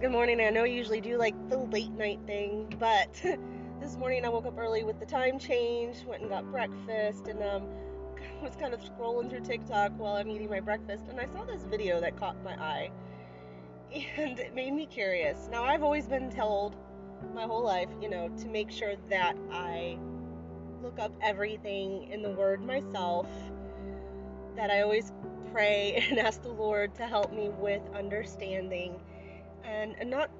Good morning. I know you usually do like the late night thing, but this morning I woke up early with the time change, went and got breakfast, and was kind of scrolling through TikTok while I'm eating my breakfast, and I saw this video that caught my eye, and it made me curious. Now, I've always been told my whole life, to make sure that I look up everything in the Word myself, that I always pray and ask the Lord to help me with understanding and not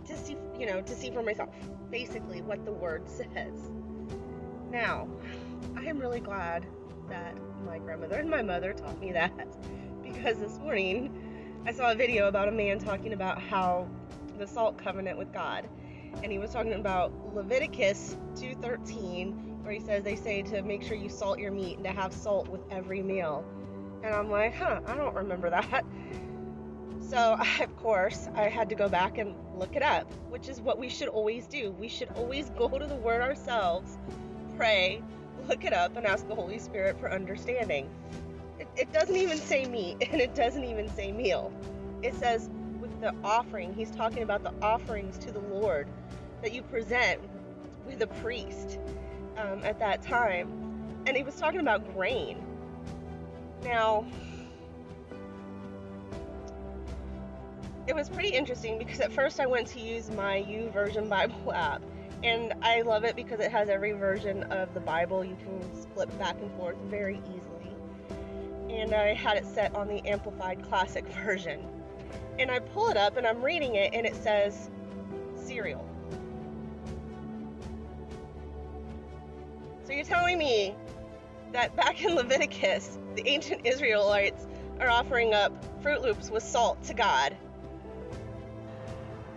to see for myself, basically what the word says. Now, I am really glad that my grandmother and my mother taught me that, because this morning I saw a video about a man talking about how the salt covenant with God, and he was talking about Leviticus 2:13, where he says they say to make sure you salt your meat and to have salt with every meal. And I'm like, I don't remember that. So, of course, I had to go back and look it up, which is what we should always do. We should always go to the Word ourselves, pray, look it up, and ask the Holy Spirit for understanding. It doesn't even say meat, and it doesn't even say meal. It says with the offering, he's talking about the offerings to the Lord that you present with a priest at that time. And he was talking about grain. Now, it was pretty interesting because at first I went to use my YouVersion Bible app, and I love it because it has every version of the Bible. You can flip back and forth very easily. And I had it set on the Amplified Classic version. And I pull it up and I'm reading it, and it says cereal. So you're telling me that back in Leviticus, the ancient Israelites are offering up Fruit Loops with salt to God.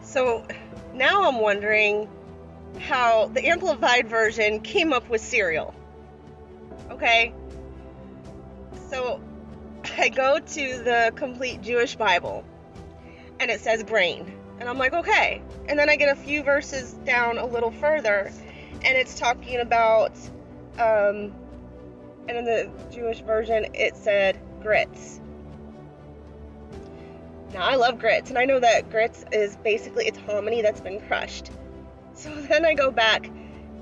So now I'm wondering how the Amplified version came up with cereal. Okay? So I go to the Complete Jewish Bible, and it says grain. And I'm like, okay. And then I get a few verses down a little further, and it's talking about, and in the Jewish version, it said grits. Now, I love grits, and I know that grits is basically, it's hominy that's been crushed. So then I go back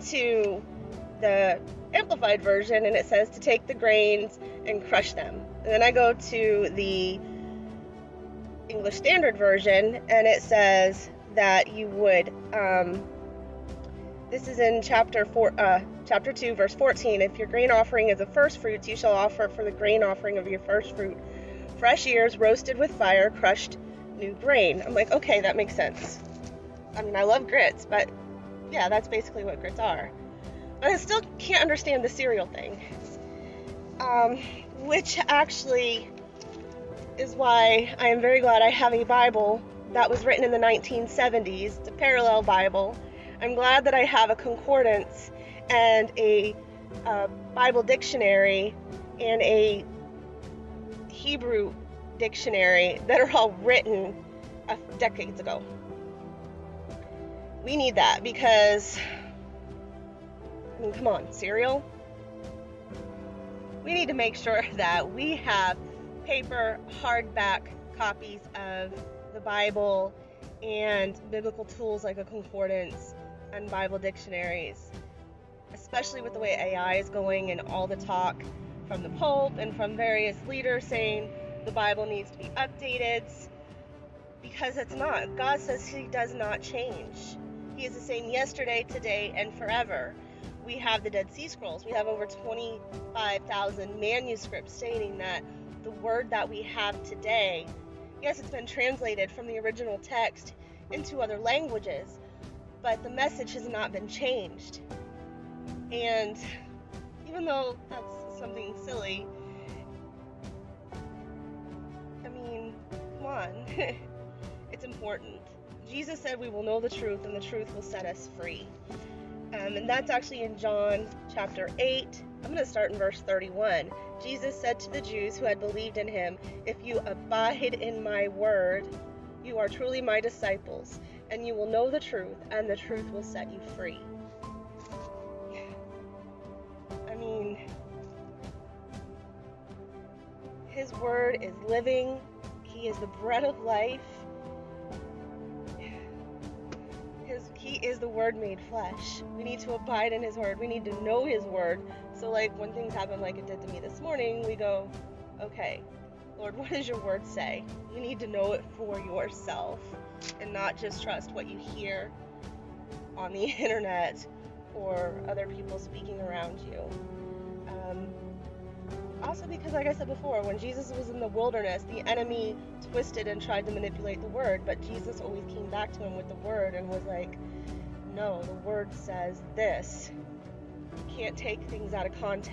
to the Amplified version, and it says to take the grains and crush them. And then I go to the English Standard Version, and it says that you would, this is in chapter 2, verse 14, if your grain offering is the first fruits, you shall offer for the grain offering of your first fruit fresh ears roasted with fire, crushed new grain. I'm like, okay, that makes sense. I mean, I love grits, but yeah, that's basically what grits are. But I still can't understand the cereal thing. Which actually is why I am very glad I have a Bible that was written in the 1970s. It's a parallel Bible. I'm glad that I have a concordance and a Bible dictionary and a Hebrew dictionary that are all written decades ago. We need that because, I mean, come on, cereal? We need to make sure that we have paper, hardback copies of the Bible and biblical tools like a concordance and Bible dictionaries, especially with the way AI is going and all the talk from the Pope and from various leaders saying the Bible needs to be updated, because it's not. God says He does not change. He is the same yesterday, today, and forever. We have the Dead Sea Scrolls. We have over 25,000 manuscripts stating that the word that we have today, yes, it's been translated from the original text into other languages, but the message has not been changed. And even though that's something silly, I mean, come on. It's important. Jesus said we will know the truth, and the truth will set us free. And that's actually in John chapter 8. I'm going to start in verse 31. Jesus said to the Jews who had believed in him, "If you abide in my word, you are truly my disciples, and you will know the truth, and the truth will set you free." I mean, His word is living. He is the bread of life. He is the Word made flesh. We need to abide in His Word. We need to know His Word. So like when things happen like it did to me this morning, we go, okay, Lord, what does your Word say? You need to know it for yourself and not just trust what you hear on the internet or other people speaking around you. Also because, like I said before, when Jesus was in the wilderness, the enemy twisted and tried to manipulate the Word, but Jesus always came back to him with the Word and was like, no, the Word says this. You can't take things out of context.